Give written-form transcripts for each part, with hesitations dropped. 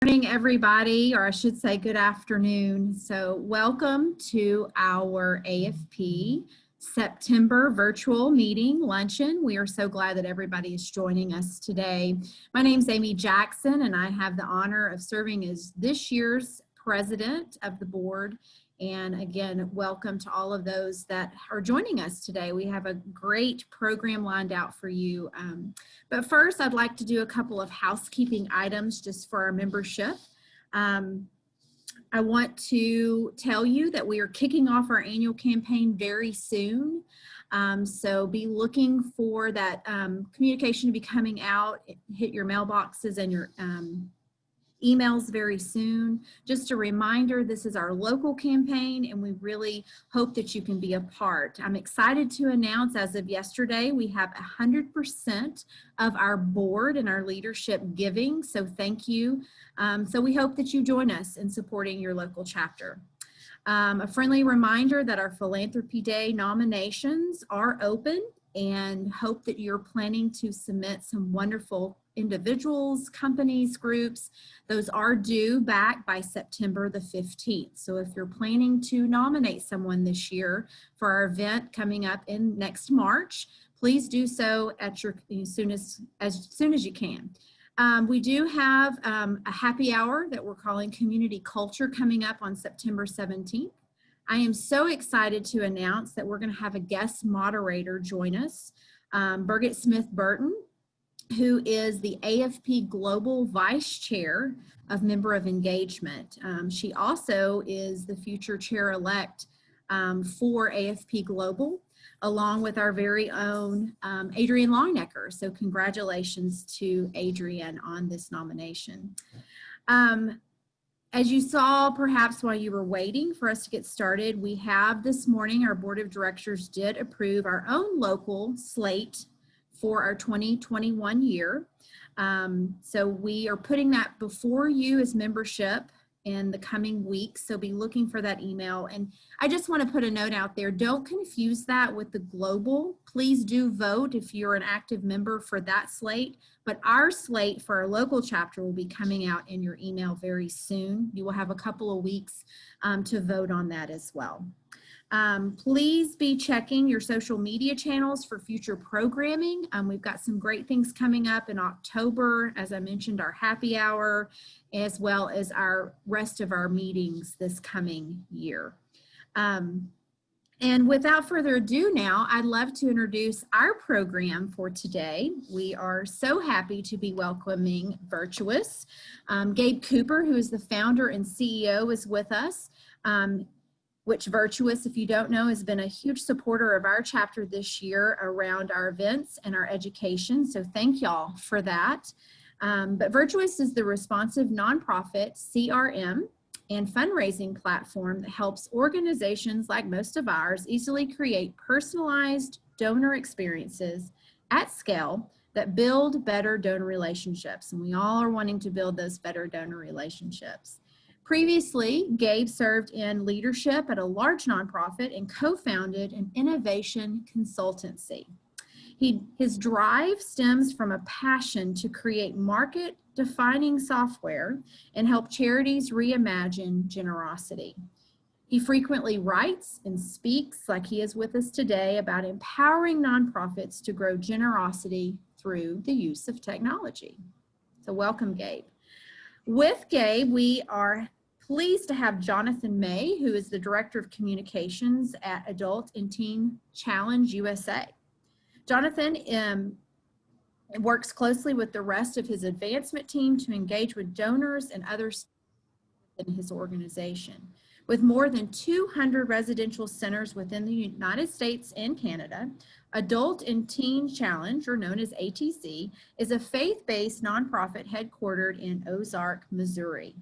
Morning, everybody, or I should say good afternoon. So welcome to our AFP September virtual meeting luncheon. We are so glad that everybody is joining us today. My name is Amy Jackson, and I have the honor of serving as this year's president of the board. And again, welcome to all of those that are joining us today. We have a great program lined out for you. But first, I'd like to do a couple of housekeeping items just for our membership. I want to tell you that we are kicking off our annual campaign very soon. So be looking for that communication to be coming out, hit your mailboxes and your emails very soon. Just a reminder, this is our local campaign and we really hope that you can be a part. I'm excited to announce as of yesterday, we have 100% of our board and our leadership giving, so thank you. So we hope that you join us in supporting your local chapter. A friendly reminder that our Philanthropy Day nominations are open and hope that you're planning to submit some wonderful individuals, companies, groups. Those are due back by September the 15th. So if you're planning to nominate someone this year for our event coming up in next March, please do so at your as soon as you can. We do have a happy hour that we're calling Community Culture coming up on September 17th. I am so excited to announce that we're going to have a guest moderator join us, Birgit Smith-Burton, who is the AFP Global Vice Chair of Member of Engagement. She also is the future chair-elect for AFP Global, along with our very own Adrienne Longnecker. So congratulations to Adrienne on this nomination. As you saw, perhaps while you were waiting for us to get started, we have this morning, our board of directors did approve our own local slate for our 2021 year. So we are putting that before you as membership in the coming weeks. So be looking for that email. And I just want to put a note out there. Don't confuse that with the global. Please do vote if you're an active member for that slate. But our slate for our local chapter will be coming out in your email very soon. You will have a couple of weeks to vote on that as well. Please be checking your social media channels for future programming. We've got some great things coming up in October, as I mentioned, our happy hour, as well as our rest of our meetings this coming year. And without further ado now, I'd love to introduce our program for today. We are so happy to be welcoming Virtuous. Gabe Cooper, who is the founder and CEO, is with us. Which Virtuous, if you don't know, has been a huge supporter of our chapter this year around our events and our education. So thank y'all for that. But Virtuous is the responsive nonprofit CRM and fundraising platform that helps organizations like most of ours easily create personalized donor experiences at scale that build better donor relationships. And we all are wanting to build those better donor relationships. Previously, Gabe served in leadership at a large nonprofit and co-founded an innovation consultancy. His drive stems from a passion to create market-defining software and help charities reimagine generosity. He frequently writes and speaks, like he is with us today, about empowering nonprofits to grow generosity through the use of technology. So welcome, Gabe. With Gabe, we are pleased to have Jonathan May, who is the Director of Communications at Adult and Teen Challenge USA. Jonathan works closely with the rest of his advancement team to engage with donors and others in his organization. With more than 200 residential centers within the United States and Canada, Adult and Teen Challenge, or known as ATC, is a faith-based nonprofit headquartered in Ozark, Missouri.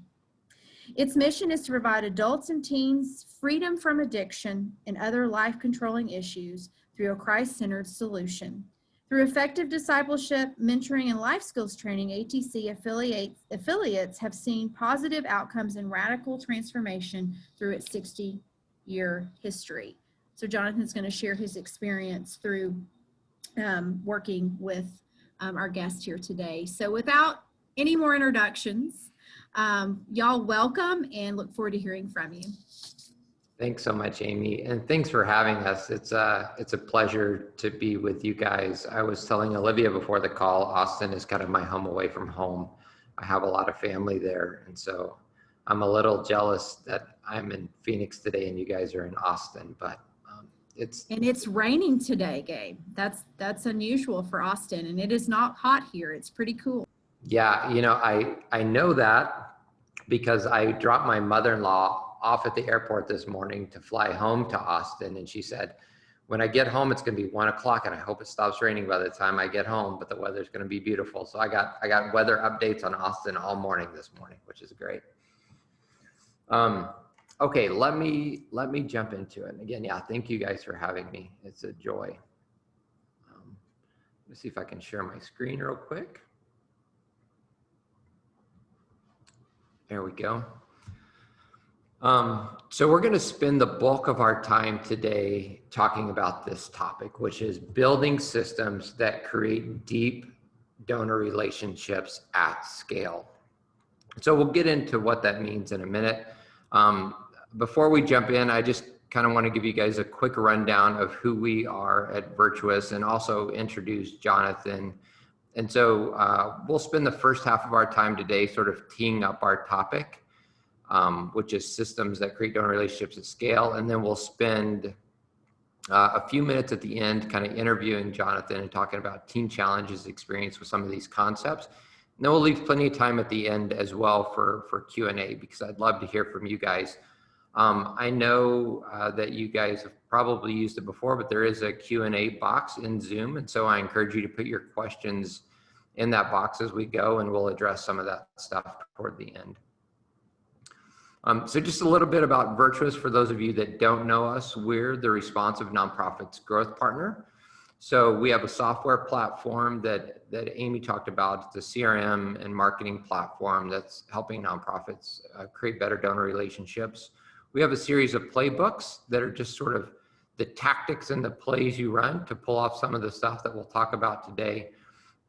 Its mission is to provide adults and teens freedom from addiction and other life-controlling issues through a Christ-centered solution. Through effective discipleship, mentoring, and life skills training, ATC affiliates have seen positive outcomes and radical transformation through its 60-year history. So Jonathan's going to share his experience through working with our guest here today. So without any more introductions, Y'all welcome and look forward to hearing from you. Thanks so much, Amy, and thanks for having us. It's a pleasure to be with you guys. I was telling Olivia before the call, Austin is kind of my home away from home. I have a lot of family there, and so I'm a little jealous that I'm in Phoenix today and you guys are in Austin, but it's raining today, Gabe. That's unusual for Austin, and it is not hot here. It's pretty cool. Yeah, you know, I know that because I dropped my mother-in-law off at the airport this morning to fly home to Austin, and she said, when I get home, it's going to be 1 o'clock, and I hope it stops raining by the time I get home, but the weather's going to be beautiful. So I got weather updates on Austin all morning this morning, which is great. Okay, let me jump into it. And again, yeah, thank you guys for having me. It's a joy. Let's see if I can share my screen real quick. There we go. So we're going to spend the bulk of our time today talking about this topic, which is building systems that create deep donor relationships at scale. So we'll get into what that means in a minute. Before we jump in, I just kind of want to give you guys a quick rundown of who we are at Virtuous and also introduce Jonathan. And so we'll spend the first half of our time today sort of teeing up our topic, which is systems that create donor relationships at scale. And then we'll spend a few minutes at the end kind of interviewing Jonathan and talking about Teen Challenge's experience with some of these concepts. And then we'll leave plenty of time at the end as well for Q&A, because I'd love to hear from you guys. I know that you guys have probably used it before, but there is a Q&A box in Zoom. And so I encourage you to put your questions in that box as we go, and we'll address some of that stuff toward the end. So just a little bit about Virtuous for those of you that don't know us. We're the Responsive Nonprofits Growth Partner. So we have a software platform that Amy talked about. It's a CRM and marketing platform that's helping nonprofits create better donor relationships. We have a series of playbooks that are just sort of the tactics and the plays you run to pull off some of the stuff that we'll talk about today.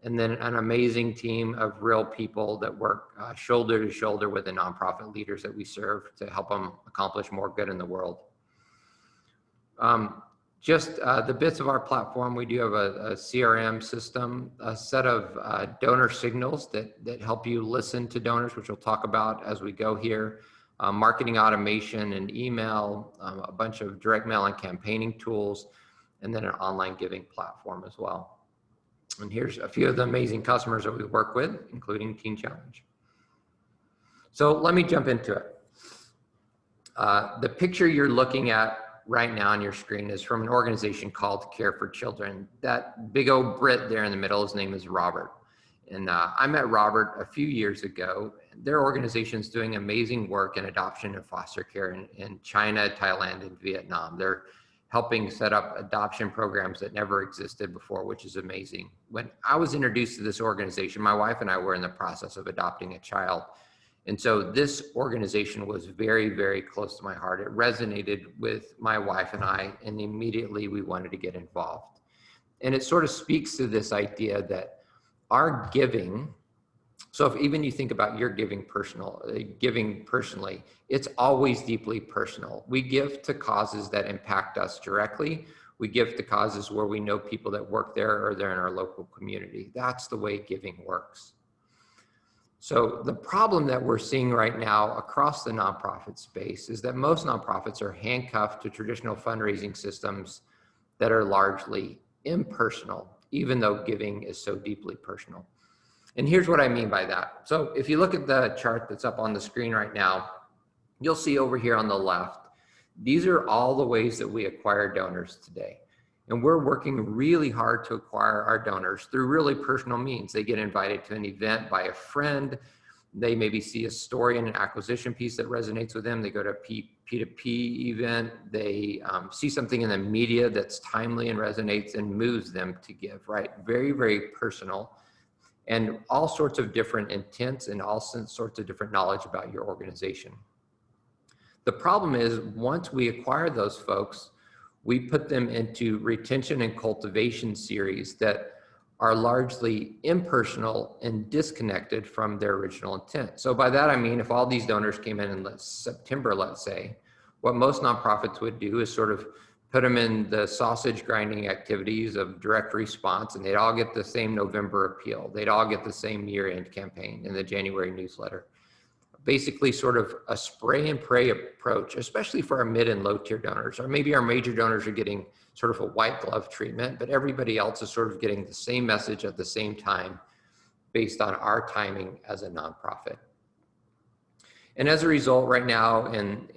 And then an amazing team of real people that work shoulder to shoulder with the nonprofit leaders that we serve to help them accomplish more good in the world. Just the bits of our platform, we do have a CRM system, a set of donor signals that help you listen to donors, which we'll talk about as we go here. Marketing automation and email, a bunch of direct mail and campaigning tools, and then an online giving platform as well. And here's a few of the amazing customers that we work with, including Teen Challenge. So let me jump into it. The picture you're looking at right now on your screen is from an organization called Care for Children. That big old Brit there in the middle, his name is Robert. And I met Robert a few years ago. Their organization is doing amazing work in adoption and foster care in China, Thailand, and Vietnam. They're helping set up adoption programs that never existed before, which is amazing. When I was introduced to this organization, my wife and I were in the process of adopting a child. And so this organization was very, very close to my heart. It resonated with my wife and I, and immediately we wanted to get involved. And it sort of speaks to this idea that our giving, so if even you think about your giving personally, it's always deeply personal. We give to causes that impact us directly. We give to causes where we know people that work there or they're in our local community. That's the way giving works. So the problem that we're seeing right now across the nonprofit space is that most nonprofits are handcuffed to traditional fundraising systems that are largely impersonal, even though giving is so deeply personal. And here's what I mean by that. So if you look at the chart that's up on the screen right now, you'll see over here on the left, these are all the ways that we acquire donors today. And we're working really hard to acquire our donors through really personal means. They get invited to an event by a friend. They maybe see a story in an acquisition piece that resonates with them. They go to a P2P event. They see something in the media that's timely and resonates and moves them to give, right? Very, very personal, and all sorts of different intents and all sorts of different knowledge about your organization. The problem is, once we acquire those folks, we put them into retention and cultivation series that are largely impersonal and disconnected from their original intent. So by that, I mean, if all these donors came in September, let's say, what most nonprofits would do is sort of put them in the sausage grinding activities of direct response, and they'd all get the same November appeal. They'd all get the same year-end campaign in the January newsletter. Basically sort of a spray and pray approach, especially for our mid and low tier donors, or maybe our major donors are getting sort of a white glove treatment, but everybody else is sort of getting the same message at the same time based on our timing as a nonprofit. And as a result, right now in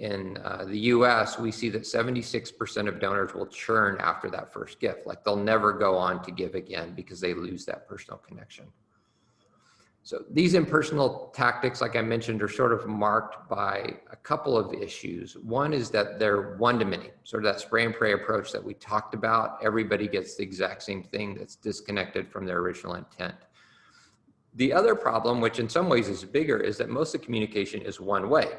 the US, we see that 76% of donors will churn after that first gift. Like they'll never go on to give again because they lose that personal connection. So these impersonal tactics, like I mentioned, are sort of marked by a couple of issues. One is that they're one-to-many, sort of that spray and pray approach that we talked about. Everybody gets the exact same thing that's disconnected from their original intent. The other problem, which in some ways is bigger, is that most of the communication is one way.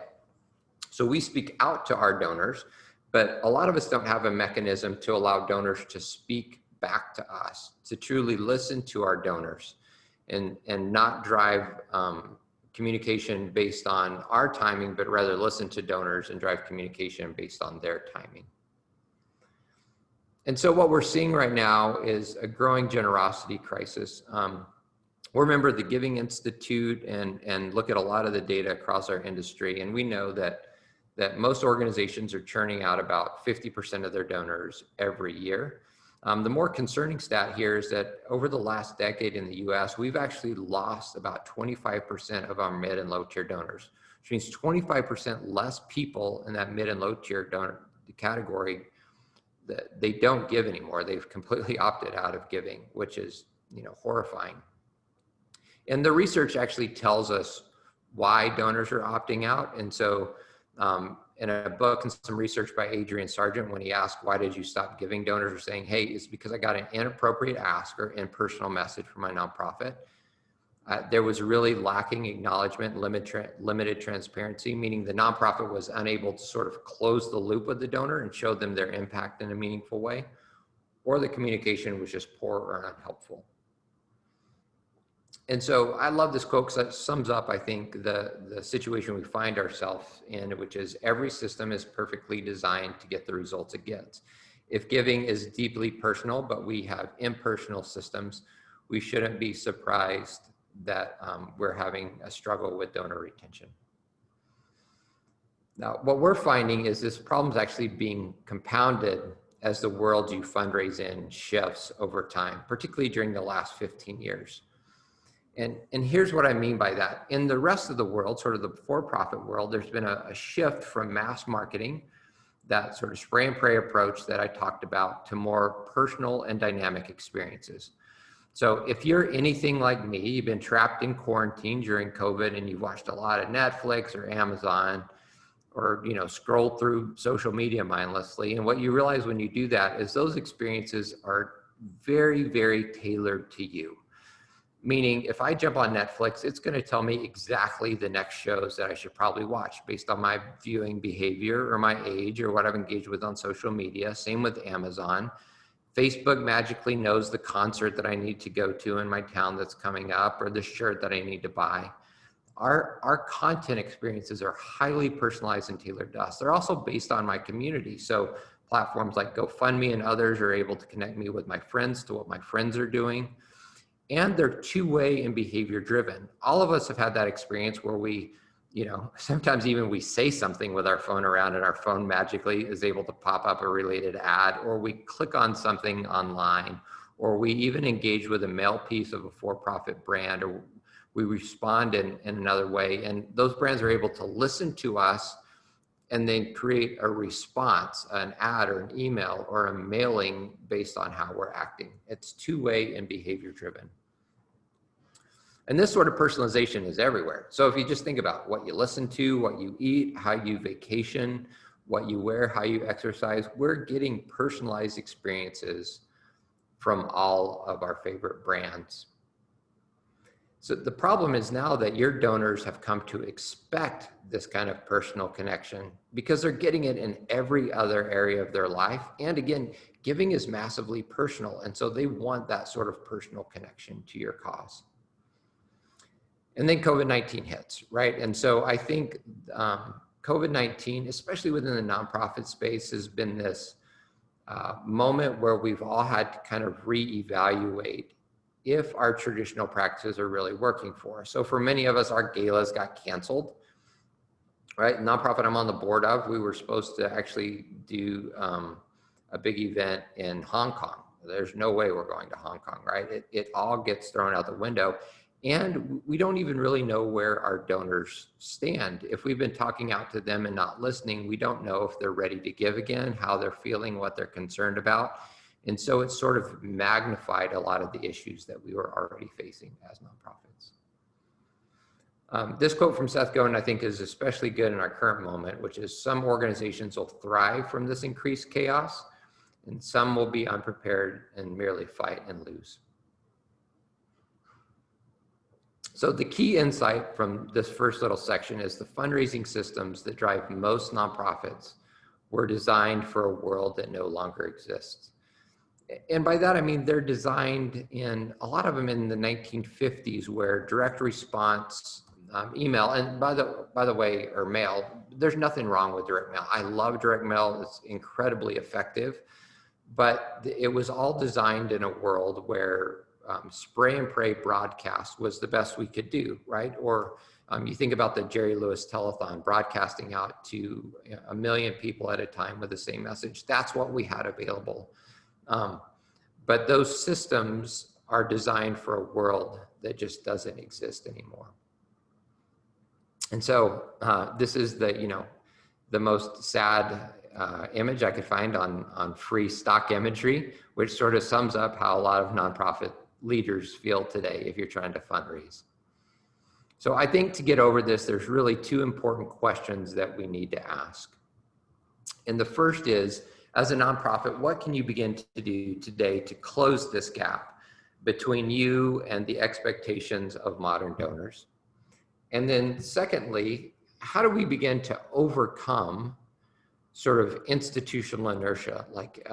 So we speak out to our donors, but a lot of us don't have a mechanism to allow donors to speak back to us, to truly listen to our donors. And not drive communication based on our timing, but rather listen to donors and drive communication based on their timing. And so what we're seeing right now is a growing generosity crisis. We're a member of the Giving Institute and look at a lot of the data across our industry. And we know that most organizations are churning out about 50% of their donors every year. The more concerning stat here is that over the last decade in the US, we've actually lost about 25% of our mid and low tier donors, which means 25% less people in that mid and low tier donor category that they don't give anymore. They've completely opted out of giving, which is, horrifying. And the research actually tells us why donors are opting out. And so in a book and some research by Adrian Sargent, when he asked, why did you stop giving, donors are saying, hey, it's because I got an inappropriate ask or impersonal message from my nonprofit. There was really lacking acknowledgement, limited transparency, meaning the nonprofit was unable to sort of close the loop with the donor and show them their impact in a meaningful way, or the communication was just poor or unhelpful. And so I love this quote because that sums up, I think, the situation we find ourselves in, which is every system is perfectly designed to get the results it gets. If giving is deeply personal, but we have impersonal systems, we shouldn't be surprised that we're having a struggle with donor retention. Now, what we're finding is this problem is actually being compounded as the world you fundraise in shifts over time, particularly during the last 15 years. And here's what I mean by that. In the rest of the world, sort of the for-profit world, there's been a shift from mass marketing, that sort of spray and pray approach that I talked about, to more personal and dynamic experiences. So if you're anything like me, you've been trapped in quarantine during COVID and you've watched a lot of Netflix or Amazon, or scrolled through social media mindlessly. And what you realize when you do that is those experiences are very, very tailored to you. Meaning, if I jump on Netflix, it's going to tell me exactly the next shows that I should probably watch based on my viewing behavior or my age or what I've engaged with on social media. Same with Amazon. Facebook magically knows the concert that I need to go to in my town that's coming up, or the shirt that I need to buy. Our content experiences are highly personalized and tailored to us. They're also based on my community. So platforms like GoFundMe and others are able to connect me with my friends to what my friends are doing. And they're two-way and behavior driven. All of us have had that experience where we, sometimes even we say something with our phone around and our phone magically is able to pop up a related ad, or we click on something online, or we even engage with a mail piece of a for-profit brand, or we respond in another way. And those brands are able to listen to us and then create a response, an ad or an email or a mailing based on how we're acting. It's two-way and behavior driven. And this sort of personalization is everywhere. So if you just think about what you listen to, what you eat, how you vacation, what you wear, how you exercise, we're getting personalized experiences from all of our favorite brands. So the problem is now that your donors have come to expect this kind of personal connection because they're getting it in every other area of their life. And again, giving is massively personal. And so they want that sort of personal connection to your cause. And then COVID-19 hits, right? And so I think COVID-19, especially within the nonprofit space, has been this moment where we've all had to kind of reevaluate if our traditional practices are really working for us. So for many of us, our galas got canceled, right? Nonprofit I'm on the board of, we were supposed to actually do a big event in Hong Kong. There's no way we're going to Hong Kong, right? It all gets thrown out the window. And we don't even really know where our donors stand. If we've been talking out to them and not listening, we don't know if they're ready to give again, how they're feeling, what they're concerned about. And so it's sort of magnified a lot of the issues that we were already facing as nonprofits. This quote from Seth Godin, I think, is especially good in our current moment, which is some organizations will thrive from this increased chaos, and some will be unprepared and merely fight and lose. So the key insight from this first little section is the fundraising systems that drive most nonprofits were designed for a world that no longer exists. And by that, I mean, they're designed in, a lot of them in the 1950s, where direct response, email, and by the way, or mail, there's nothing wrong with direct mail. I love direct mail, it's incredibly effective, but it was all designed in a world where spray and pray broadcast was the best we could do, right? Or you think about the Jerry Lewis telethon, broadcasting out to 1 million people at a time with the same message. That's what we had available. But those systems are designed for a world that just doesn't exist anymore. And so this is the most sad image I could find on free stock imagery, which sort of sums up how a lot of nonprofit leaders feel today if you're trying to fundraise. So I think to get over this, there's really two important questions that we need to ask. And the first is, as a nonprofit, what can you begin to do today to close this gap between you and the expectations of modern donors? And then secondly, how do we begin to overcome sort of institutional inertia, like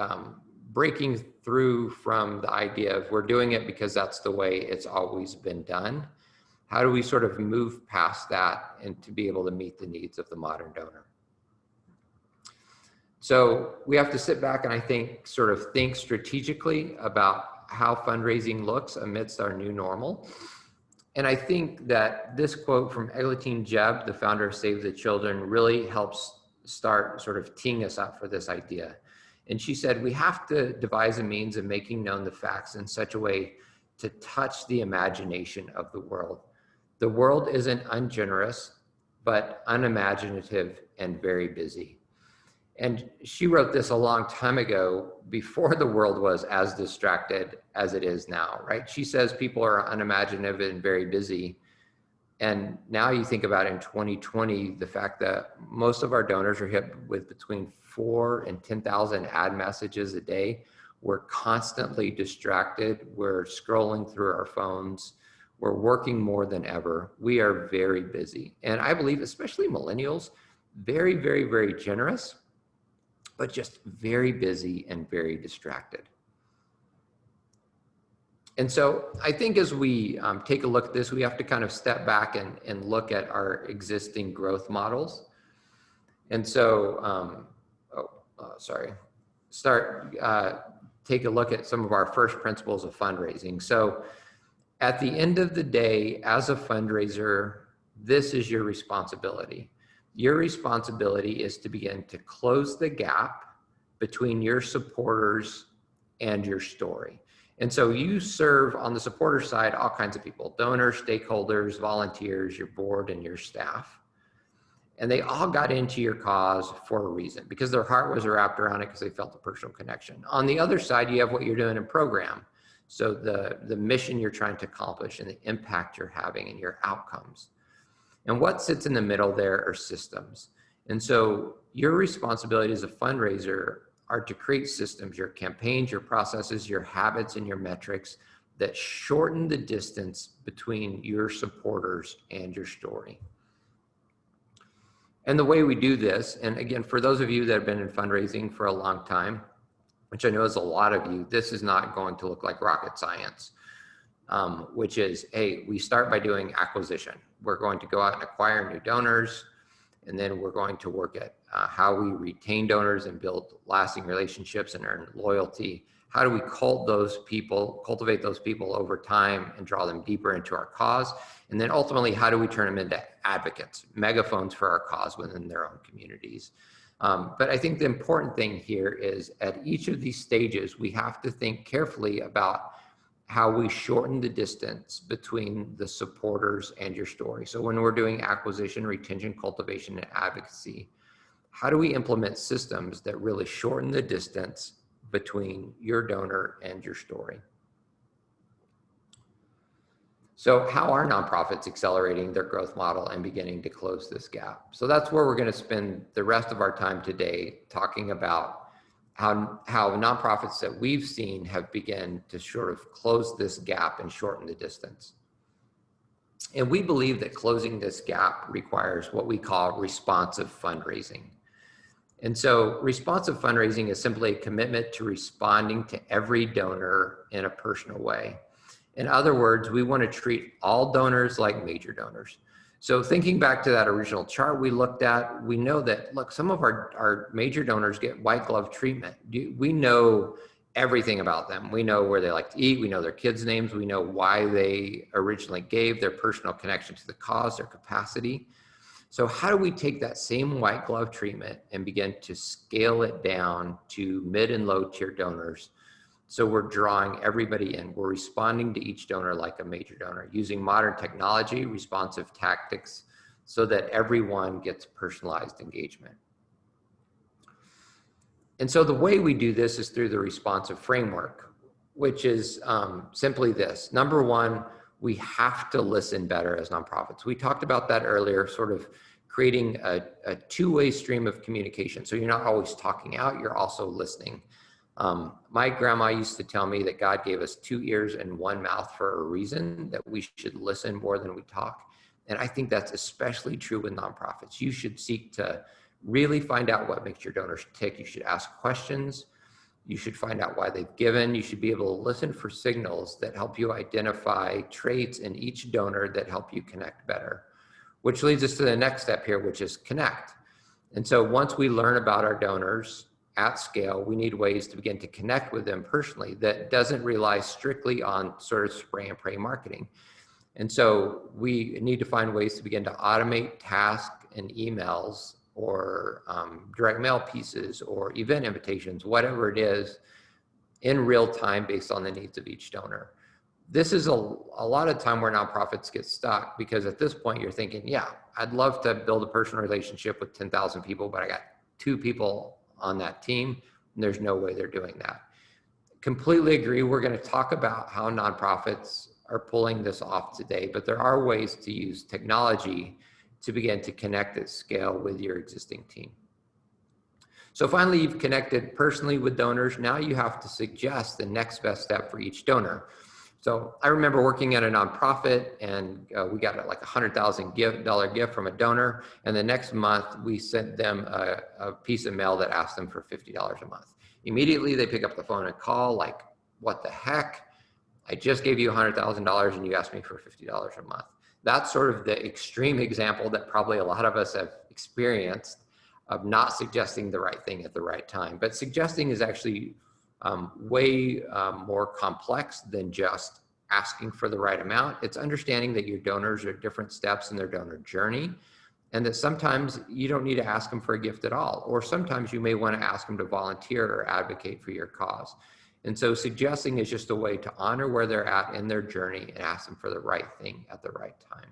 breaking through from the idea of we're doing it because that's the way it's always been done? How do we sort of move past that and to be able to meet the needs of the modern donor? So we have to sit back and I think sort of think strategically about how fundraising looks amidst our new normal. And I think that this quote from Eglantine Jebb, the founder of Save the Children, really helps start sort of teeing us up for this idea. And she said, we have to devise a means of making known the facts in such a way to touch the imagination of the world. The world isn't ungenerous, but unimaginative and very busy. And she wrote this a long time ago, before the world was as distracted as it is now, right? She says people are unimaginative and very busy. And now you think about in 2020, the fact that most of our donors are hit with between 4,000 and 10,000 ad messages a day. We're constantly distracted. We're scrolling through our phones. We're working more than ever. We are very busy. And I believe, especially millennials, very, very, very generous, but just very busy and very distracted. And so I think as we take a look at this, we have to kind of step back and look at our existing growth models. And so, take a look at some of our first principles of fundraising. So at the end of the day, as a fundraiser, this is your responsibility. Your responsibility is to begin to close the gap between your supporters and your story. And so you serve on the supporter side all kinds of people, donors, stakeholders, volunteers, your board, and your staff. And they all got into your cause for a reason, because their heart was wrapped around it because they felt a personal connection. On the other side, you have what you're doing in program. So the mission you're trying to accomplish and the impact you're having and your outcomes. And what sits in the middle there are systems. And so your responsibility as a fundraiser are to create systems, your campaigns, your processes, your habits, and your metrics that shorten the distance between your supporters and your story. And the way we do this, and again, for those of you that have been in fundraising for a long time, which I know is a lot of you, this is not going to look like rocket science, which is, hey, we start by doing acquisition. We're going to go out and acquire new donors, and then we're going to work at how we retain donors and build lasting relationships and earn loyalty. How do we cultivate those people over time and draw them deeper into our cause? And then ultimately, how do we turn them into advocates, megaphones for our cause within their own communities? But I think the important thing here is at each of these stages, we have to think carefully about how we shorten the distance between the supporters and your story. So when we're doing acquisition, retention, cultivation, and advocacy, how do we implement systems that really shorten the distance between your donor and your story? So how are nonprofits accelerating their growth model and beginning to close this gap? So that's where we're going to spend the rest of our time today, talking about how nonprofits that we've seen have begun to sort of close this gap and shorten the distance. And we believe that closing this gap requires what we call responsive fundraising. And so responsive fundraising is simply a commitment to responding to every donor in a personal way. In other words, we want to treat all donors like major donors. So thinking back to that original chart we looked at, we know that, look, some of our major donors get white glove treatment. We know everything about them. We know where they like to eat. We know their kids' names. We know why they originally gave, their personal connection to the cause, their capacity. So how do we take that same white glove treatment and begin to scale it down to mid and low tier donors? So we're drawing everybody in. We're responding to each donor like a major donor, using modern technology, responsive tactics, so that everyone gets personalized engagement. And so the way we do this is through the responsive framework, which is simply this. Number one, we have to listen better as nonprofits. We talked about that earlier, sort of creating a two-way stream of communication. So you're not always talking out, you're also listening. My grandma used to tell me that God gave us 2 ears and 1 mouth for a reason, that we should listen more than we talk. And I think that's especially true with nonprofits. You should seek to really find out what makes your donors tick. You should ask questions. You should find out why they've given. You should be able to listen for signals that help you identify traits in each donor that help you connect better, which leads us to the next step here, which is connect. And so once we learn about our donors at scale, we need ways to begin to connect with them personally that doesn't rely strictly on sort of spray and pray marketing. And so we need to find ways to begin to automate tasks and emails or direct mail pieces or event invitations, whatever it is, in real time based on the needs of each donor. This is a lot of time where nonprofits get stuck, because at this point you're thinking, yeah, I'd love to build a personal relationship with 10,000 people, but I got 2 people on that team, and there's no way they're doing that. Completely agree. We're going to talk about how nonprofits are pulling this off today, but there are ways to use technology to begin to connect at scale with your existing team. So finally, you've connected personally with donors. Now you have to suggest the next best step for each donor. So I remember working at a nonprofit, and we got like a $100,000 gift from a donor. And the next month we sent them a piece of mail that asked them for $50 a month. Immediately they pick up the phone and call, like, what the heck? I just gave you $100,000 and you asked me for $50 a month. That's sort of the extreme example that probably a lot of us have experienced of not suggesting the right thing at the right time. But suggesting is actually way more complex than just asking for the right amount. It's understanding that your donors are at different steps in their donor journey, and that sometimes you don't need to ask them for a gift at all, or sometimes you may want to ask them to volunteer or advocate for your cause. And so suggesting is just a way to honor where they're at in their journey and ask them for the right thing at the right time.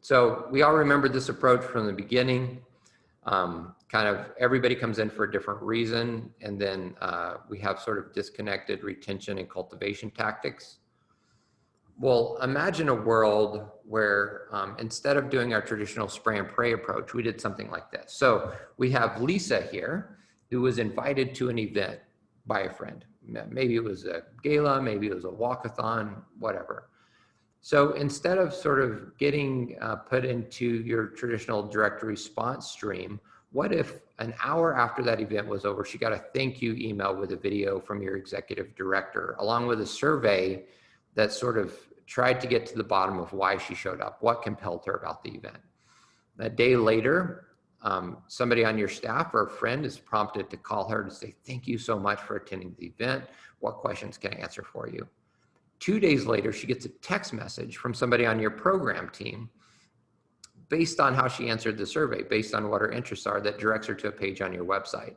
So we all remember this approach from the beginning. Kind of everybody comes in for a different reason, and then we have sort of disconnected retention and cultivation tactics. Well, imagine a world where instead of doing our traditional spray and pray approach, we did something like this. So we have Lisa here, who was invited to an event by a friend. Maybe it was a gala, maybe it was a walkathon, whatever. So instead of sort of getting put into your traditional direct response stream, what if an hour after that event was over, she got a thank you email with a video from your executive director, along with a survey that sort of tried to get to the bottom of why she showed up, what compelled her about the event. A day later, somebody on your staff or a friend is prompted to call her to say, thank you so much for attending the event. What questions can I answer for you? 2 days later, she gets a text message from somebody on your program team based on how she answered the survey, based on what her interests are, that directs her to a page on your website.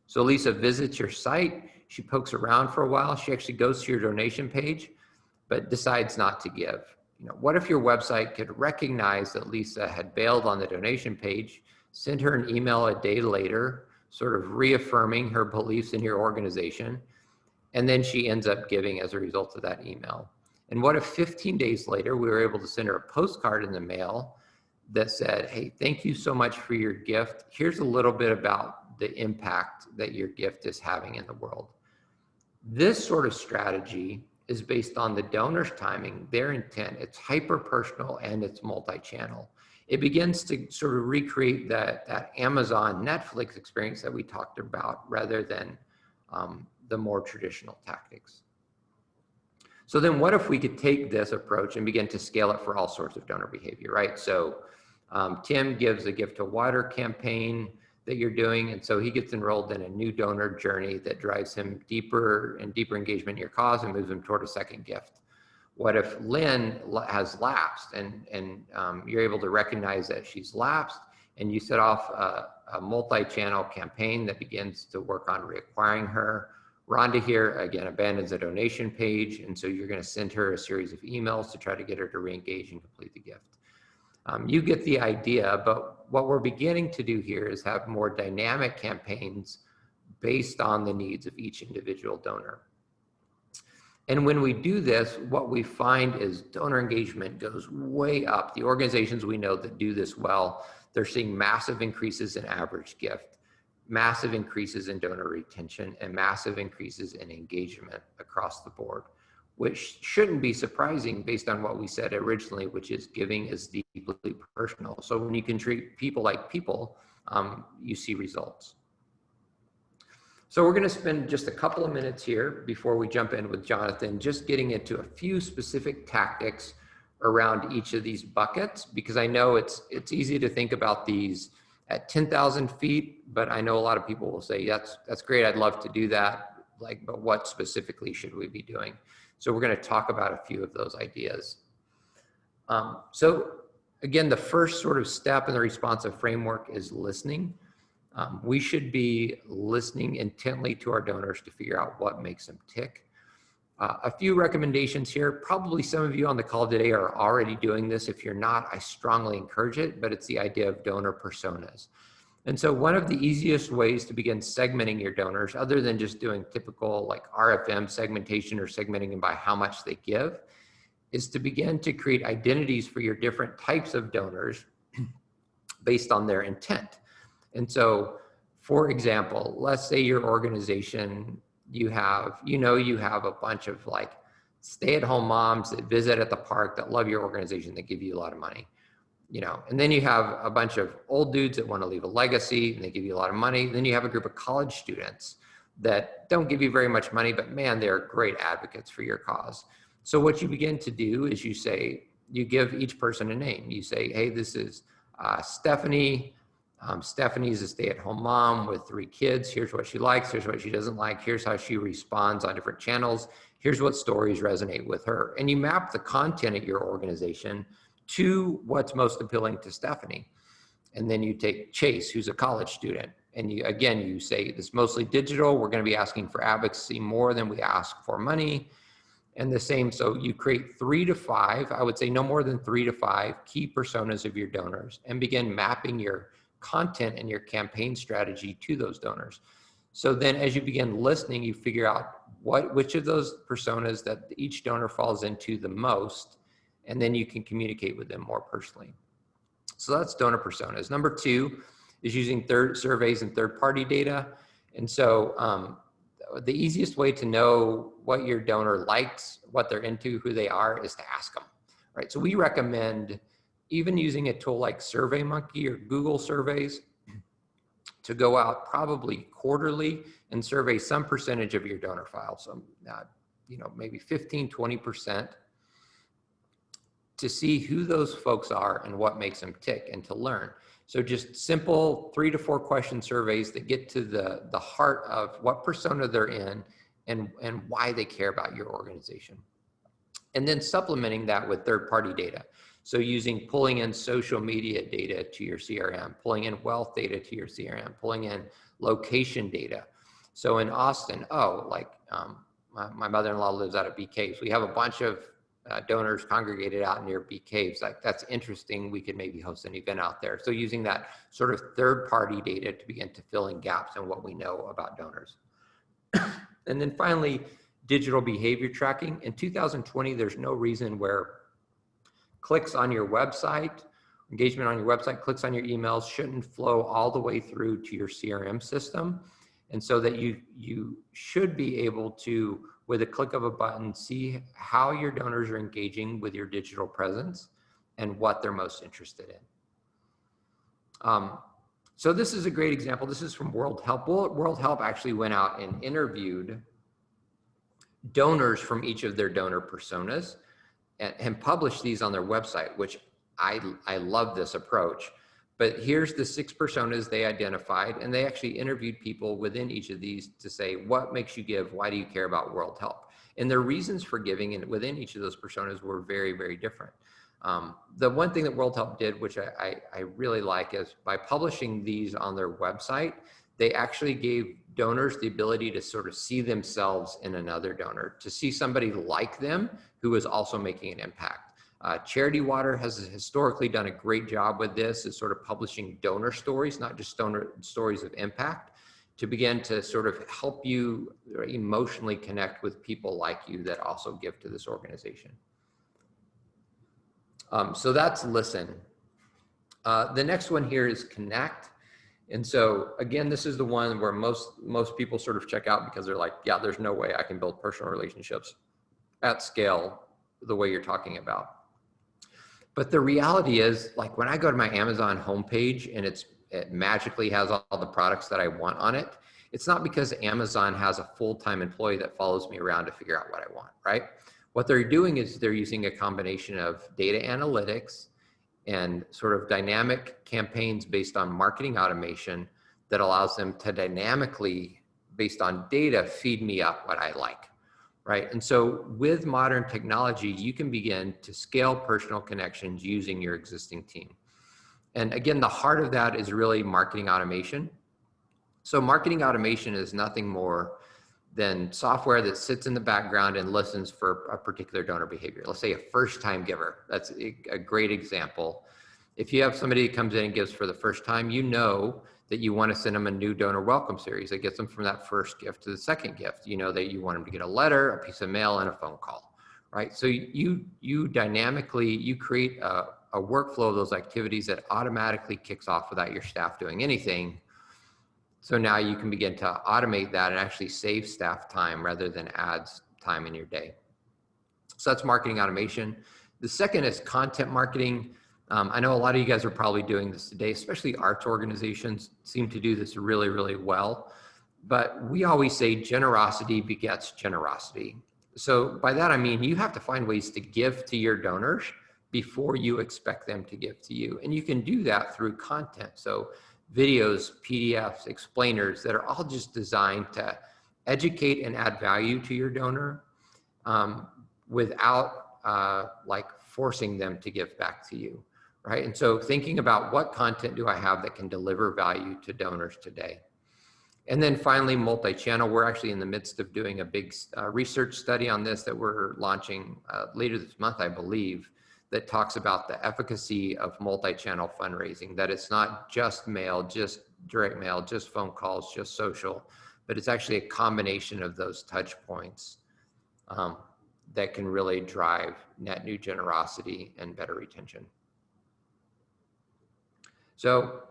So Lisa visits your site, she pokes around for a while, she actually goes to your donation page, but decides not to give. What if your website could recognize that Lisa had bailed on the donation page, send her an email a day later, sort of reaffirming her beliefs in your organization, and then she ends up giving as a result of that email? And what if 15 days later, we were able to send her a postcard in the mail that said, hey, thank you so much for your gift. Here's a little bit about the impact that your gift is having in the world. This sort of strategy is based on the donor's timing, their intent. It's hyper-personal and it's multi-channel. It begins to sort of recreate that Amazon, Netflix experience that we talked about, rather than the more traditional tactics. So then what if we could take this approach and begin to scale it for all sorts of donor behavior, right? So Tim gives a Gift to Water campaign that you're doing, and so he gets enrolled in a new donor journey that drives him deeper and deeper engagement in your cause and moves him toward a second gift. What if Lynn has lapsed and you're able to recognize that she's lapsed, and you set off a multi-channel campaign that begins to work on reacquiring her? Rhonda here, again, abandons a donation page, and so you're going to send her a series of emails to try to get her to re-engage and complete the gift. You get the idea, but what we're beginning to do here is have more dynamic campaigns based on the needs of each individual donor. And when we do this, what we find is donor engagement goes way up. The organizations we know that do this well, they're seeing massive increases in average gift, massive increases in donor retention, and massive increases in engagement across the board, which shouldn't be surprising based on what we said originally, which is giving is deeply personal. So when you can treat people like people, you see results. So we're going to spend just a couple of minutes here before we jump in with Jonathan, just getting into a few specific tactics around each of these buckets, because I know it's easy to think about these at 10,000 feet, but I know a lot of people will say, that's great, I'd love to do that, but what specifically should we be doing? So we're going to talk about a few of those ideas. So again, the first sort of step in the responsive framework is listening. We should be listening intently to our donors to figure out what makes them tick. A few recommendations here. Probably some of you on the call today are already doing this. If you're not, I strongly encourage it, but it's the idea of donor personas. And so one of the easiest ways to begin segmenting your donors, other than just doing typical like RFM segmentation or segmenting them by how much they give, is to begin to create identities for your different types of donors based on their intent. And so, for example, let's say your organization, you have a bunch of like stay-at-home moms that visit at the park that love your organization, that give you a lot of money. And then you have a bunch of old dudes that want to leave a legacy and they give you a lot of money. Then you have a group of college students that don't give you very much money, but man, they're great advocates for your cause. So what you begin to do is you give each person a name. You say, hey, this is Stephanie. Stephanie's a stay-at-home mom with 3 kids. Here's what she likes. Here's what she doesn't like. Here's how she responds on different channels. Here's what stories resonate with her. And you map the content at your organization to what's most appealing to Stephanie. And then you take Chase, who's a college student, and you say this is mostly digital. We're going to be asking for advocacy more than we ask for money. And the same, so you create 3 to 5, I would say no more than 3 to 5 key personas of your donors, and begin mapping your content and your campaign strategy to those donors. So then as you begin listening, you figure out which of those personas that each donor falls into the most, and then you can communicate with them more personally. So that's donor personas. Number 2 is using surveys and third-party data. And so the easiest way to know what your donor likes, what they're into, who they are, is to ask them, right? So we recommend even using a tool like SurveyMonkey or Google Surveys to go out probably quarterly and survey some percentage of your donor file. So, maybe 15, 20%, to see who those folks are and what makes them tick, and to learn. So just simple 3 to 4 question surveys that get to the heart of what persona they're in and why they care about your organization. And then supplementing that with third-party data. So pulling in social media data to your CRM, pulling in wealth data to your CRM, pulling in location data. So in Austin, my mother-in-law lives out at Bee Caves. We have a bunch of donors congregated out near Bee Caves. That's interesting. We could maybe host an event out there. So using that sort of third-party data to begin to fill in gaps in what we know about donors. And then finally, digital behavior tracking. In 2020, there's no reason where clicks on your website, engagement on your website, clicks on your emails shouldn't flow all the way through to your CRM system. And so that you should be able to, with a click of a button, see how your donors are engaging with your digital presence and what they're most interested in. So this is a great example. This is from World Help. World Help actually went out and interviewed donors from each of their donor personas and published these on their website, which I love this approach. But here's the 6 personas they identified, and they actually interviewed people within each of these to say, what makes you give? Why do you care about World Help? And their reasons for giving within each of those personas were very, very different. The one thing that World Help did, which I really like, is by publishing these on their website, they actually gave donors the ability to sort of see themselves in another donor, to see somebody like them who is also making an impact. Charity Water has historically done a great job with this, is sort of publishing donor stories, not just donor stories of impact, to begin to sort of help you emotionally connect with people like you that also give to this organization. So that's listen. The next one here is connect. And so again, this is the one where most people sort of check out because they're like, yeah, there's no way I can build personal relationships at scale the way you're talking about. But the reality is, like, when I go to my Amazon homepage and it magically has all the products that I want on it, it's not because Amazon has a full-time employee that follows me around to figure out what I want, right? What they're doing is they're using a combination of data analytics and sort of dynamic campaigns based on marketing automation that allows them to dynamically, based on data, feed me up what I like, right? And so with modern technology, you can begin to scale personal connections using your existing team. And again, the heart of that is really marketing automation. So marketing automation is nothing more than software that sits in the background and listens for a particular donor behavior. Let's say a first-time giver. That's a great example. If you have somebody that comes in and gives for the first time, you know that you want to send them a new donor welcome series that gets them from that first gift to the second gift. You know that you want them to get a letter, a piece of mail, and a phone call, right? So you dynamically, you create a workflow of those activities that automatically kicks off without your staff doing anything. So now you can begin to automate that and actually save staff time rather than add time in your day. So that's marketing automation. The second is content marketing. I know a lot of you guys are probably doing this today, especially arts organizations seem to do this really, really well. But we always say generosity begets generosity. So by that, I mean, you have to find ways to give to your donors before you expect them to give to you. And you can do that through content. So videos, PDFs, explainers that are all just designed to educate and add value to your donor without like forcing them to give back to you, right? And so thinking about what content do I have that can deliver value to donors today. And then finally, multi-channel. We're actually in the midst of doing a big research study on this that we're launching later this month, I believe, that talks about the efficacy of multi-channel fundraising, that it's not just mail, just direct mail, just phone calls, just social, but it's actually a combination of those touch points that can really drive net new generosity and better retention. So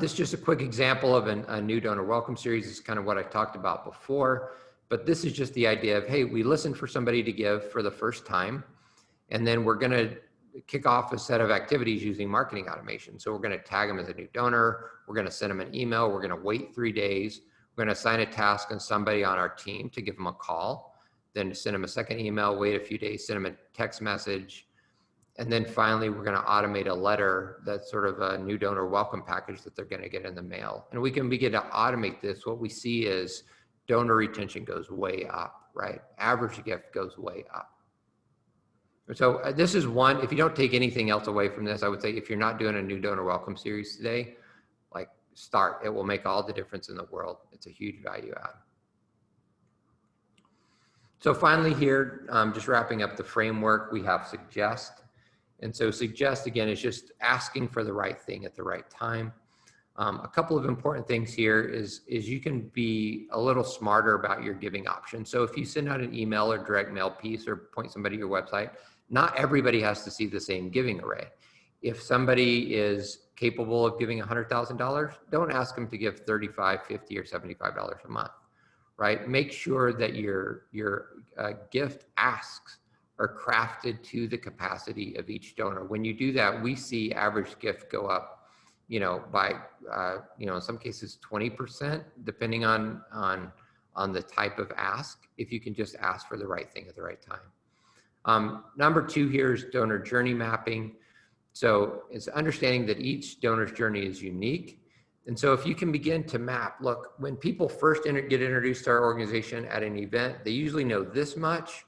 this is just a quick example of a new donor welcome series. This is kind of what I talked about before. But this is just the idea of, hey, we listen for somebody to give for the first time, and then we're going to kick off a set of activities using marketing automation. So we're going to tag them as a new donor. We're going to send them an email. We're going to wait 3 days. We're going to assign a task on somebody on our team to give them a call, then send them a second email, wait a few days, send them a text message. And then finally, we're going to automate a letter that's sort of a new donor welcome package that they're going to get in the mail. And we can begin to automate this. What we see is donor retention goes way up, right? Average gift goes way up. So this is one, if you don't take anything else away from this, I would say if you're not doing a new donor welcome series today, like start. It will make all the difference in the world. It's a huge value add. So finally here, just wrapping up the framework, we have suggest. And so suggest, again, is just asking for the right thing at the right time. A couple of important things here is you can be a little smarter about your giving options. So if you send out an email or direct mail piece or point somebody to your website, not everybody has to see the same giving array. If somebody is capable of giving $100,000, don't ask them to give $35, $50, or $75 a month, right? Make sure that your gift asks are crafted to the capacity of each donor. When you do that, we see average gift go up, by, in some cases 20%, depending on the type of ask, if you can just ask for the right thing at the right time. Number 2 here is donor journey mapping. So it's understanding that each donor's journey is unique. And so if you can begin to map, look, when people first get introduced to our organization at an event, they usually know this much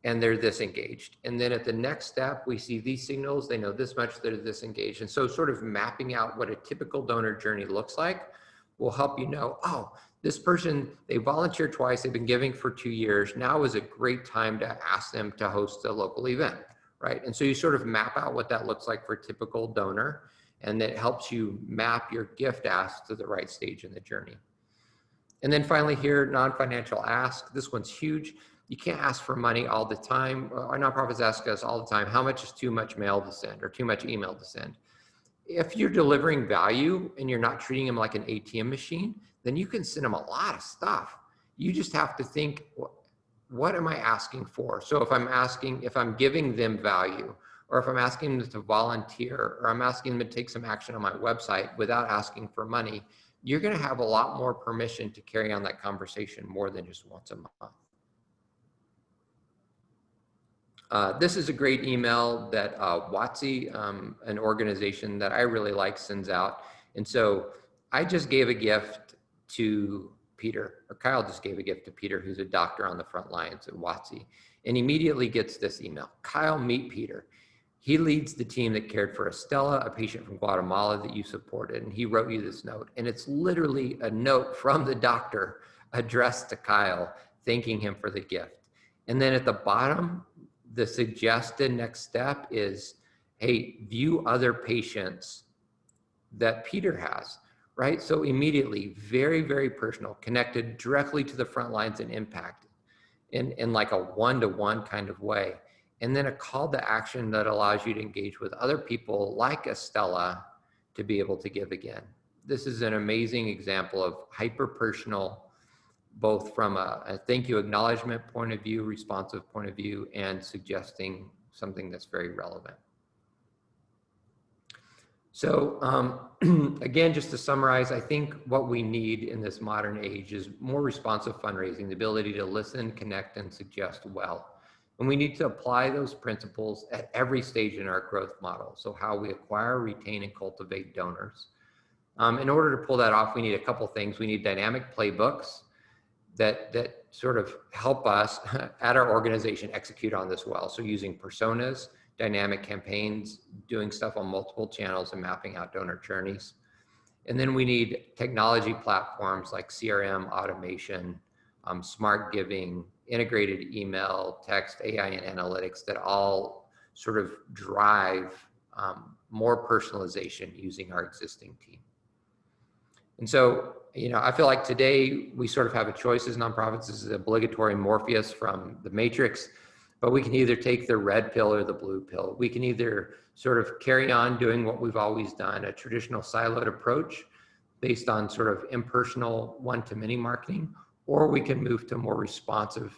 and they're this engaged. And then at the next step, we see these signals, they know this much, they're this engaged. And so sort of mapping out what a typical donor journey looks like will help you know, oh, this person, they volunteered twice, they've been giving for 2 years. Now is a great time to ask them to host a local event, right? And so you sort of map out what that looks like for a typical donor, and that helps you map your gift ask to the right stage in the journey. And then finally here, non-financial ask. This one's huge. You can't ask for money all the time. Our nonprofits ask us all the time, how much is too much mail to send or too much email to send? If you're delivering value and you're not treating them like an ATM machine, then you can send them a lot of stuff. You just have to think, what am I asking for? So if I'm giving them value, or if I'm asking them to volunteer, or I'm asking them to take some action on my website without asking for money, you're going to have a lot more permission to carry on that conversation more than just once a month. This is a great email that WotC, an organization that I really like, sends out. And so I just gave a gift to Peter, or Kyle just gave a gift to Peter, who's a doctor on the front lines at WotC, and immediately gets this email. Kyle, meet Peter. He leads the team that cared for Estella, a patient from Guatemala that you supported, and he wrote you this note. And it's literally a note from the doctor addressed to Kyle, thanking him for the gift. And then at the bottom, the suggested next step is, hey, view other patients that Peter has, right? So immediately, very, very personal, connected directly to the front lines and impact in like a one-to-one kind of way. And then a call to action that allows you to engage with other people like Estella to be able to give again. This is an amazing example of hyper-personal, both from a thank you acknowledgement point of view, responsive point of view, and suggesting something that's very relevant. So again, just to summarize, I think what we need in this modern age is more responsive fundraising, the ability to listen, connect, and suggest well. And we need to apply those principles at every stage in our growth model. So how we acquire, retain, and cultivate donors. In order to pull that off, we need a couple things. We need dynamic playbooks that sort of help us at our organization execute on this well. So using personas, dynamic campaigns, doing stuff on multiple channels, and mapping out donor journeys. And then we need technology platforms like CRM, automation, smart giving, integrated email, text, AI, and analytics that all sort of drive more personalization using our existing team. And so, I feel like today we sort of have a choice as nonprofits. This is obligatory Morpheus from the Matrix, but we can either take the red pill or the blue pill. We can either sort of carry on doing what we've always done, a traditional siloed approach based on sort of impersonal one-to-many marketing, or we can move to a more responsive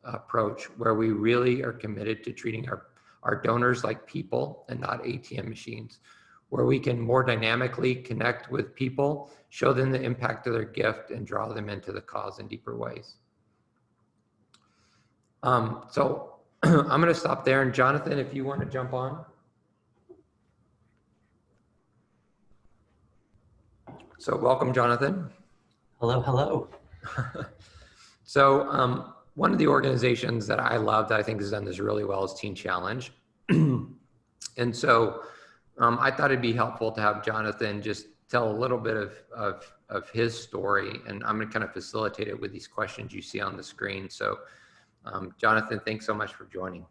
approach where we really are committed to treating our donors like people and not ATM machines, where we can more dynamically connect with people, show them the impact of their gift, and draw them into the cause in deeper ways. So I'm going to stop there. And Jonathan, if you want to jump on. So welcome, Jonathan. Hello, hello. So one of the organizations that I love that I think has done this really well is Teen Challenge. And so I thought it'd be helpful to have Jonathan just tell a little bit of his story, and I'm going to kind of facilitate it with these questions you see on the screen. So Jonathan, thanks so much for joining.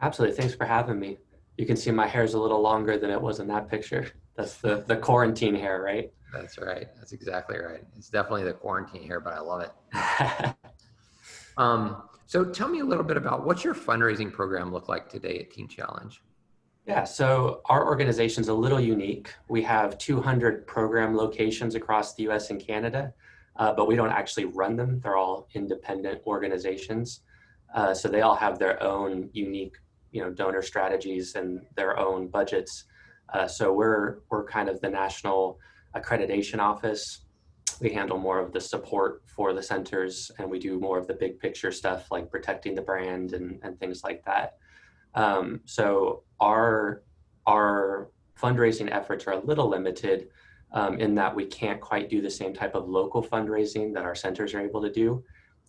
Absolutely, thanks for having me. You can see my hair's a little longer than it was in that picture. That's the quarantine hair, right? That's right. That's exactly right. It's definitely the quarantine hair, but I love it. So tell me a little bit about what's your fundraising program look like today at Teen Challenge? Yeah, so our organization's a little unique. We have 200 program locations across the US and Canada, but we don't actually run them. They're all independent organizations. So they all have their own unique, donor strategies and their own budgets. So we're kind of the national accreditation office. We handle more of the support for the centers, and we do more of the big picture stuff like protecting the brand and things like that. So our fundraising efforts are a little limited in that we can't quite do the same type of local fundraising that our centers are able to do.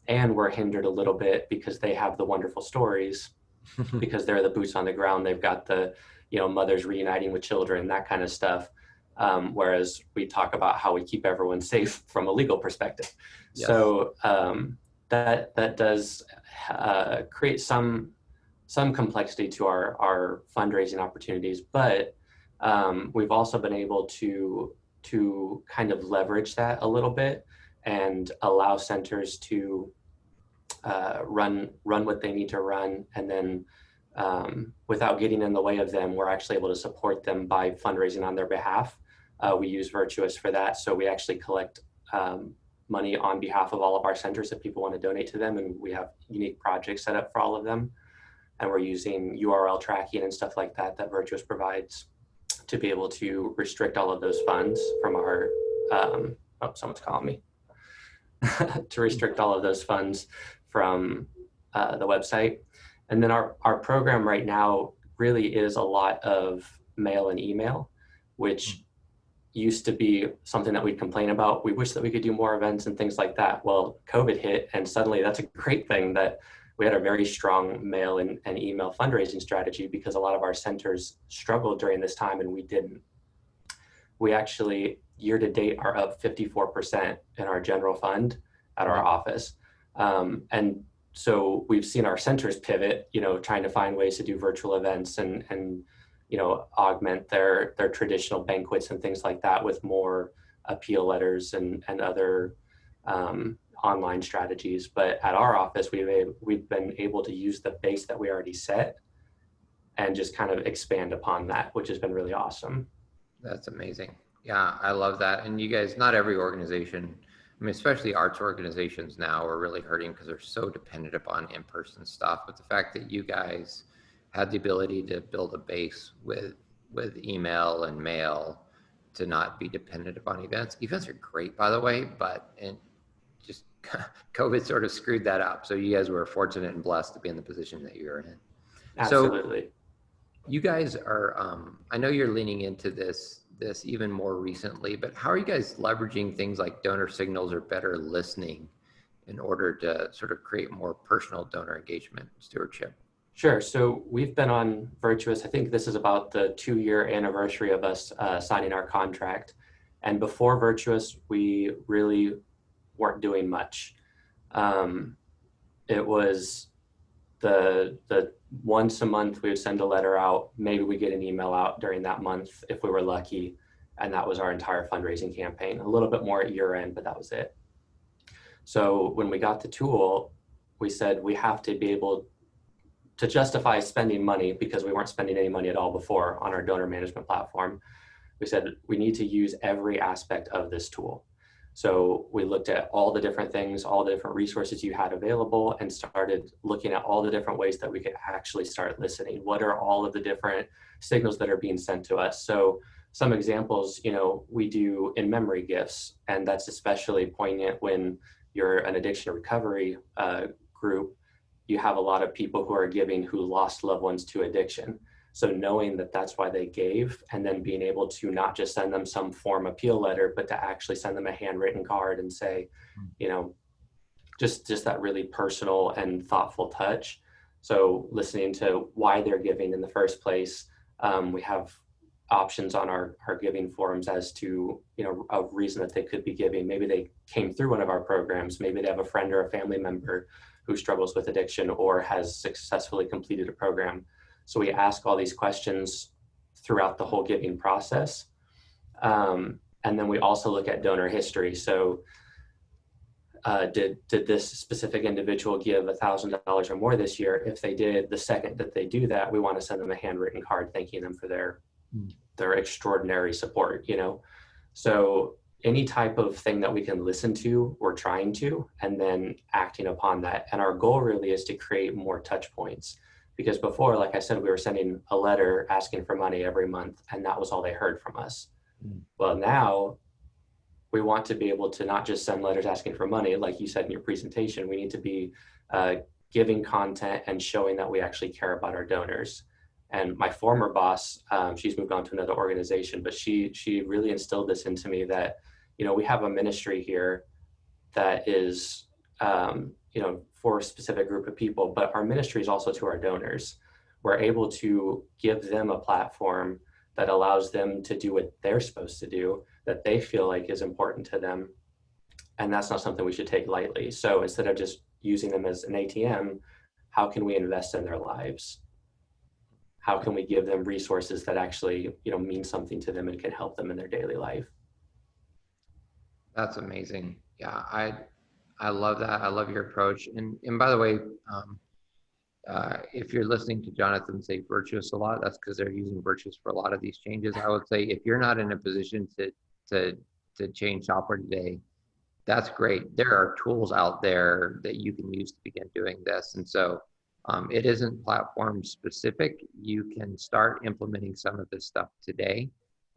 And we're hindered a little bit because they have the wonderful stories, because they're the boots on the ground. They've got the, mothers reuniting with children, that kind of stuff. Whereas we talk about how we keep everyone safe from a legal perspective. Yes. So that does create some complexity to our fundraising opportunities, but we've also been able to kind of leverage that a little bit and allow centers to run what they need to run, and then without getting in the way of them, we're actually able to support them by fundraising on their behalf. We use Virtuous for that, so we actually collect money on behalf of all of our centers if people want to donate to them, and we have unique projects set up for all of them. And we're using URL tracking and stuff like that Virtuous provides to be able to restrict all of those funds from our, someone's calling me, to restrict all of those funds from the website. And then our program right now really is a lot of mail and email, which used to be something that we'd complain about. We wish that we could do more events and things like that. Well, COVID hit, and suddenly that's a great thing that we had a very strong mail and email fundraising strategy, because a lot of our centers struggled during this time and we didn't. We actually, year to date, are up 54% in our general fund at our office. And so we've seen our centers pivot, trying to find ways to do virtual events and augment their traditional banquets and things like that with more appeal letters and other online strategies. But at our office, we've been able to use the base that we already set and just kind of expand upon that, which has been really awesome. That's amazing. Yeah, I love that. And you guys, not every organization, especially arts organizations now, are really hurting because they're so dependent upon in-person stuff. But the fact that you guys had the ability to build a base with email and mail to not be dependent upon events. Events are great, by the way, but just COVID sort of screwed that up. So you guys were fortunate and blessed to be in the position that you're in. Absolutely. So you guys are, I know you're leaning into this even more recently, but how are you guys leveraging things like donor signals or better listening in order to sort of create more personal donor engagement stewardship? Sure. So we've been on Virtuous. I think this is about the 2-year anniversary of us signing our contract. And before Virtuous, we really weren't doing much. It was the once a month we would send a letter out. Maybe we get an email out during that month if we were lucky. And that was our entire fundraising campaign. A little bit more at year end, but that was it. So when we got the tool, we said we have to be able to justify spending money, because we weren't spending any money at all before on our donor management platform. We said we need to use every aspect of this tool. So we looked at all the different things, all the different resources you had available, and started looking at all the different ways that we could actually start listening. What are all of the different signals that are being sent to us? So some examples, we do in-memory gifts, and that's especially poignant when you're an addiction recovery group. You have a lot of people who are giving who lost loved ones to addiction. So knowing that that's why they gave, and then being able to not just send them some form appeal letter, but to actually send them a handwritten card and say, just that really personal and thoughtful touch. So listening to why they're giving in the first place. We have options on our giving forums as to, a reason that they could be giving. Maybe they came through one of our programs. Maybe they have a friend or a family member who struggles with addiction or has successfully completed a program. So we ask all these questions throughout the whole giving process. And then we also look at donor history. So did this specific individual give $1,000 or more this year? If they did, the second that they do that, we want to send them a handwritten card thanking them for their extraordinary support, So any type of thing that we can listen to, we're trying to, and then acting upon that. And our goal really is to create more touch points. Because before, like I said, we were sending a letter asking for money every month, and that was all they heard from us. Well, now we want to be able to not just send letters asking for money, like you said in your presentation. We need to be giving content and showing that we actually care about our donors. And my former boss, she's moved on to another organization, but she really instilled this into me that, we have a ministry here that is, for a specific group of people, but our ministry is also to our donors. We're able to give them a platform that allows them to do what they're supposed to do, that they feel like is important to them. And that's not something we should take lightly. So instead of just using them as an ATM, how can we invest in their lives? How can we give them resources that actually, mean something to them and can help them in their daily life? That's amazing. Yeah, I love that. I love your approach. And by the way, if you're listening to Jonathan say Virtuous a lot, that's because they're using Virtuous for a lot of these changes. I would say if you're not in a position to change software today, that's great. There are tools out there that you can use to begin doing this. And so it isn't platform specific. You can start implementing some of this stuff today.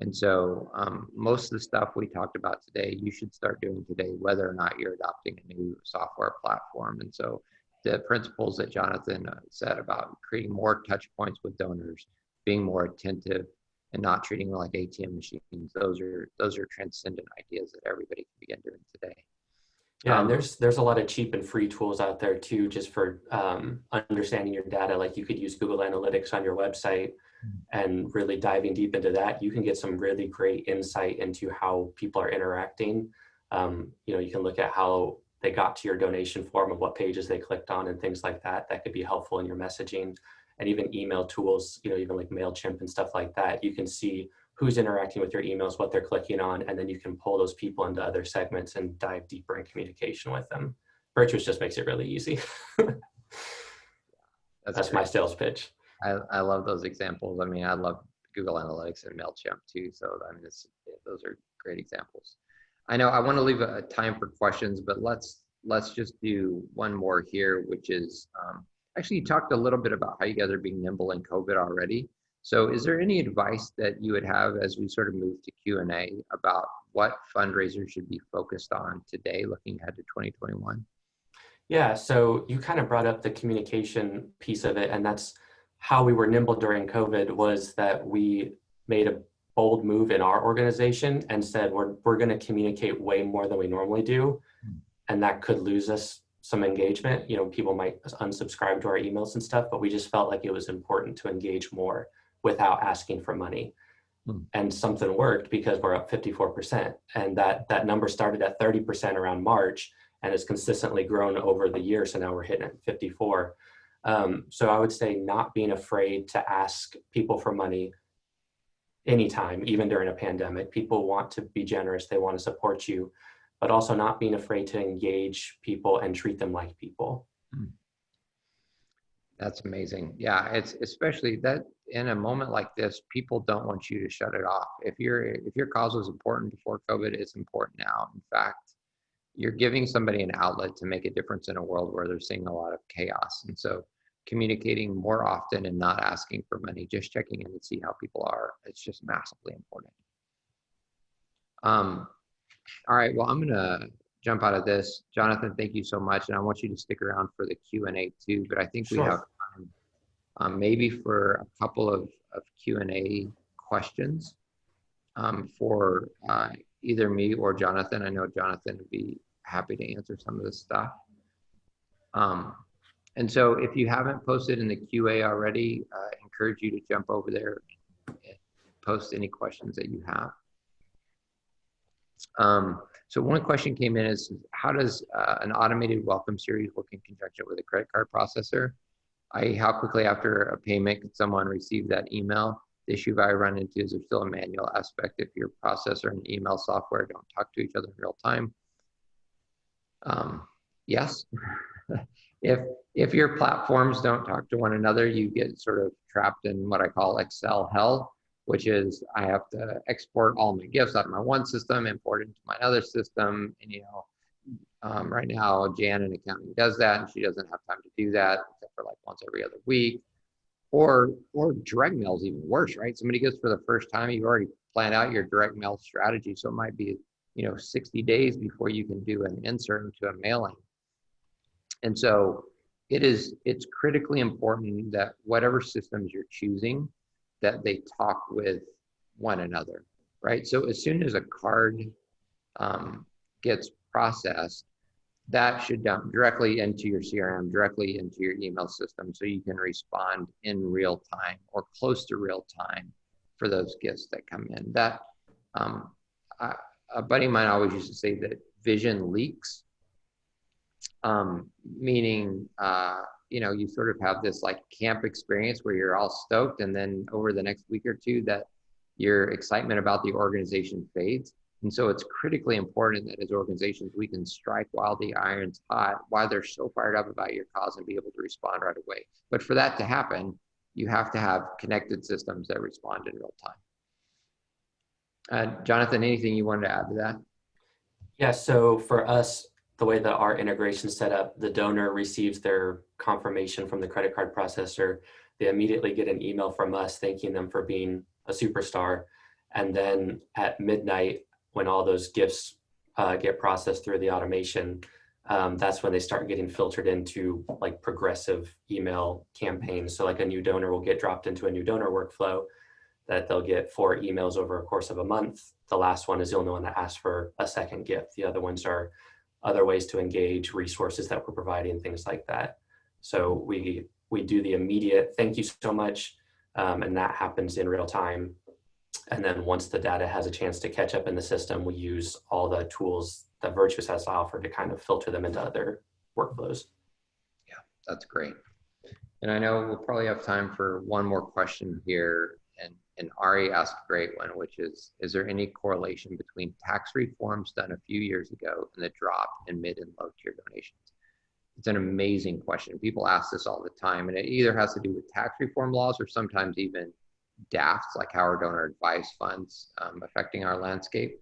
And so most of the stuff we talked about today, you should start doing today, whether or not you're adopting a new software platform. And so the principles that Jonathan said about creating more touch points with donors, being more attentive, and not treating them like ATM machines, those are transcendent ideas that everybody can begin doing today. Yeah, and there's a lot of cheap and free tools out there too, just for understanding your data. Like you could use Google Analytics on your website and really diving deep into that. You can get some really great insight into how people are interacting. You can look at how they got to your donation form and what pages they clicked on and things like that. That could be helpful in your messaging. And even email tools, even like MailChimp and stuff like that. You can see who's interacting with your emails, what they're clicking on, and then you can pull those people into other segments and dive deeper in communication with them. Virtuous just makes it really easy. That's my sales pitch. I love those examples. I mean, I love Google Analytics and MailChimp too. So I mean, those are great examples. I know I want to leave a time for questions, but let's just do one more here, which is actually you talked a little bit about how you guys are being nimble in COVID already. So is there any advice that you would have as we sort of move to Q&A about what fundraisers should be focused on today, looking ahead to 2021? Yeah, so you kind of brought up the communication piece of it, and that's how we were nimble during COVID, was that we made a bold move in our organization and said, we're going to communicate way more than we normally do. And that could lose us some engagement. People might unsubscribe to our emails and stuff, but we just felt like it was important to engage more without asking for money. And something worked because we're up 54%. And that number started at 30% around March and has consistently grown over the year. So now we're hitting at 54. So I would say not being afraid to ask people for money anytime, even during a pandemic. People want to be generous, they want to support you, but also not being afraid to engage people and treat them like people. That's amazing. Yeah, it's especially that in a moment like this, people don't want you to shut it off. If your cause was important before COVID, it's important now. In fact, you're giving somebody an outlet to make a difference in a world where they're seeing a lot of chaos. And so communicating more often and not asking for money, just checking in to see how people are, it's just massively important. All right, well, I'm gonna jump out of this. Jonathan, thank you so much. And I want you to stick around for the Q&A too, but I think we have time maybe for a couple of Q&A questions for either me or Jonathan. I know Jonathan would be happy to answer some of this stuff. And so if you haven't posted in the QA already, I encourage you to jump over there and post any questions that you have. So one question came in is, how does an automated welcome series work in conjunction with a credit card processor? How quickly after a payment could someone receive that email? The issue I run into is there's still a manual aspect if your processor and email software don't talk to each other in real time. Yes. If your platforms don't talk to one another, you get sort of trapped in what I call Excel hell, which is I have to export all my gifts out of my one system, import it into my other system. And, you know, right now, Jan in accounting does that, and she doesn't have time to do that except for like once every other week. Or direct mail is even worse, right? Somebody goes for the first time, you've already planned out your direct mail strategy. So it might be, you know, 60 days before you can do an insert into a mailing. And so it's critically important that whatever systems you're choosing, that they talk with one another, right? So as soon as a card gets processed, that should dump directly into your CRM, directly into your email system, so you can respond in real time or close to real time for those gifts that come in. That a buddy of mine always used to say that vision leaks, meaning you know, you sort of have this like camp experience where you're all stoked, and then over the next week or two, that your excitement about the organization fades. And so it's critically important that as organizations, we can strike while the iron's hot, while they're so fired up about your cause, and be able to respond right away. But for that to happen, you have to have connected systems that respond in real time. Jonathan, anything you wanted to add to that? Yeah, so for us, the way that our integration is set up, the donor receives their confirmation from the credit card processor. They immediately get an email from us thanking them for being a superstar. And then at midnight, when all those gifts get processed through the automation, that's when they start getting filtered into like progressive email campaigns. So like a new donor will get dropped into a new donor workflow that they'll get 4 emails over a course of a month. The last one is the only one that asks for a second gift. The other ones are other ways to engage, resources that we're providing, things like that. So we do the immediate thank you so much, and that happens in real time. And then once the data has a chance to catch up in the system, we use all the tools that Virtuous has to offer to kind of filter them into other workflows. Yeah, that's great. And I know we'll probably have time for one more question here. And Ari asked a great one, which is there any correlation between tax reforms done a few years ago and the drop in mid and low tier donations? It's an amazing question. People ask this all the time, and it either has to do with tax reform laws or sometimes even DAFs, like how our donor advice funds affecting our landscape.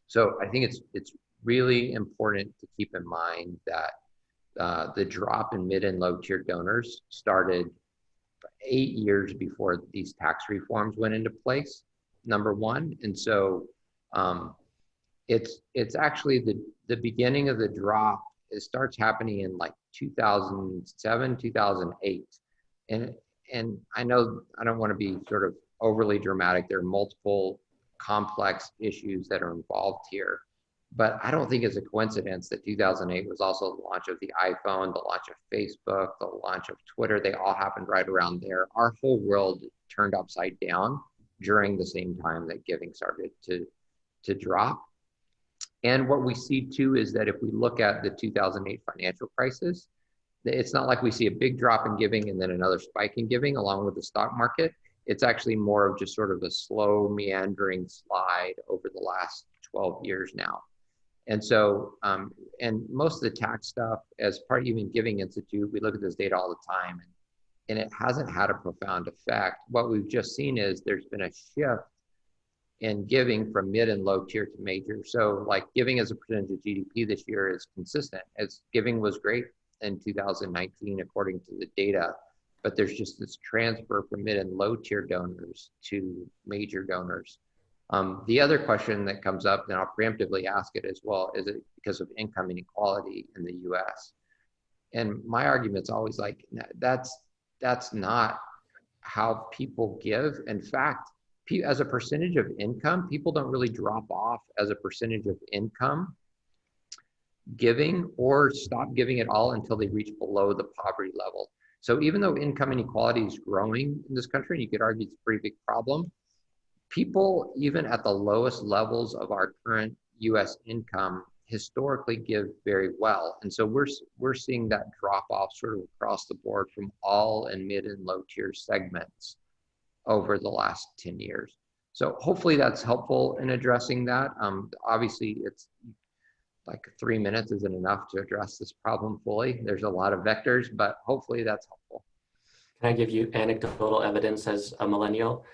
So I think it's really important to keep in mind that the drop in mid and low tier donors started 8 years before these tax reforms went into place, number one. And so it's actually the beginning of the drop. It starts happening in like 2007, 2008. And I know I don't want to be sort of overly dramatic. There are multiple complex issues that are involved here. But I don't think it's a coincidence that 2008 was also the launch of the iPhone, the launch of Facebook, the launch of Twitter. They all happened right around there. Our whole world turned upside down during the same time that giving started to drop. And what we see too is that if we look at the 2008 financial crisis, it's not like we see a big drop in giving and then another spike in giving along with the stock market. It's actually more of just sort of a slow meandering slide over the last 12 years now. And so, and most of the tax stuff, as part of even Giving Institute, we look at this data all the time, and it hasn't had a profound effect. What we've just seen is there's been a shift in giving from mid and low tier to major. So like giving as a percentage of GDP this year is consistent. As giving was great in 2019, according to the data, but there's just this transfer from mid and low tier donors to major donors. The other question that comes up, and I'll preemptively ask it as well, is it because of income inequality in the US? And my argument's always like, that's not how people give. In fact, as a percentage of income, people don't really drop off as a percentage of income giving or stop giving at all until they reach below the poverty level. So even though income inequality is growing in this country, and you could argue it's a pretty big problem, people, even at the lowest levels of our current US income, historically give very well. And so we're seeing that drop off sort of across the board from all and mid and low tier segments over the last 10 years. So hopefully that's helpful in addressing that. Obviously, it's like 3 minutes isn't enough to address this problem fully. There's a lot of vectors, but hopefully that's helpful. Can I give you anecdotal evidence as a millennial?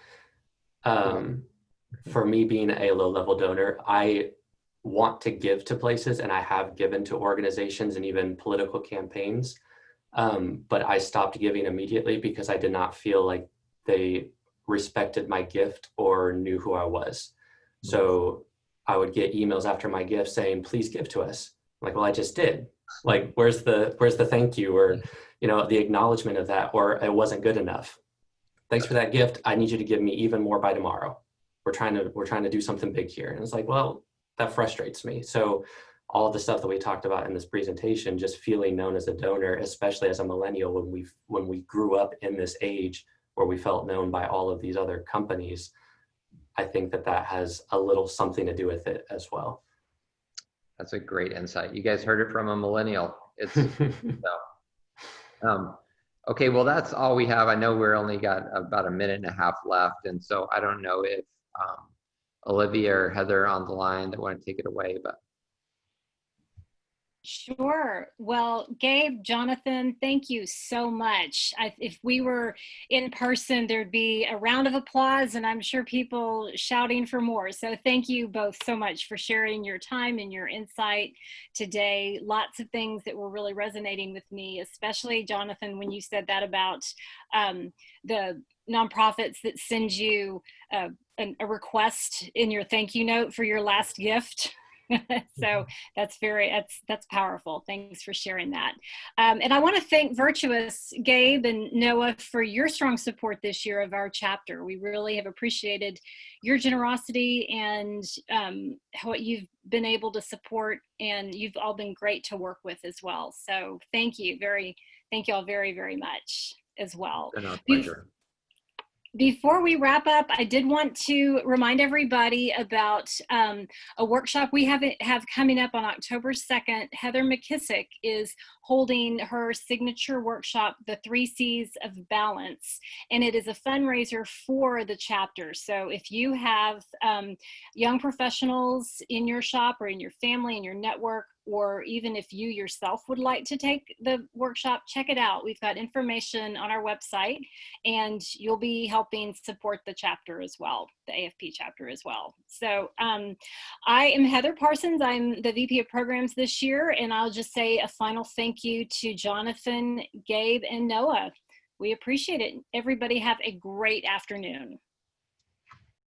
For me being a low-level donor, I want to give to places, and I have given to organizations and even political campaigns, but I stopped giving immediately because I did not feel like they respected my gift or knew who I was. So I would get emails after my gift saying, please give to us. I'm like, well, I just did. Like, where's the thank you, or, you know, the acknowledgement of that, or it wasn't good enough. Thanks for that gift. I need you to give me even more by tomorrow. We're trying to do something big here. And it's like, well, that frustrates me. So all of the stuff that we talked about in this presentation, just feeling known as a donor, especially as a millennial, when we grew up in this age where we felt known by all of these other companies, I think that has a little something to do with it as well. That's a great insight. You guys heard it from a millennial. It's so, okay, well, that's all we have. I know we're only got about a minute and a half left. And so I don't know if Olivia or Heather on the line that want to take it away, but. Sure. Well, Gabe, Jonathan, thank you so much. If we were in person, there'd be a round of applause, and I'm sure people shouting for more. So thank you both so much for sharing your time and your insight today. Lots of things that were really resonating with me, especially Jonathan, when you said that about the nonprofits that send you a request in your thank you note for your last gift. So that's powerful. Thanks for sharing that. And I want to thank Virtuous, Gabe and Noah, for your strong support this year of our chapter. We really have appreciated your generosity and what you've been able to support, and you've all been great to work with as well. So thank you all very, very much as well. It's been our pleasure. Before we wrap up, I did want to remind everybody about a workshop we have coming up on October 2nd. Heather McKissick is holding her signature workshop, The 3 C's of Balance, and it is a fundraiser for the chapter. So if you have young professionals in your shop or in your family, in your network, or even if you yourself would like to take the workshop, check it out. We've got information on our website, and you'll be helping support the chapter as well, the AFP chapter as well. So I am Heather Parsons. I'm the VP of Programs this year, and I'll just say a final thank you to Jonathan, Gabe, and Noah. We appreciate it. Everybody have a great afternoon.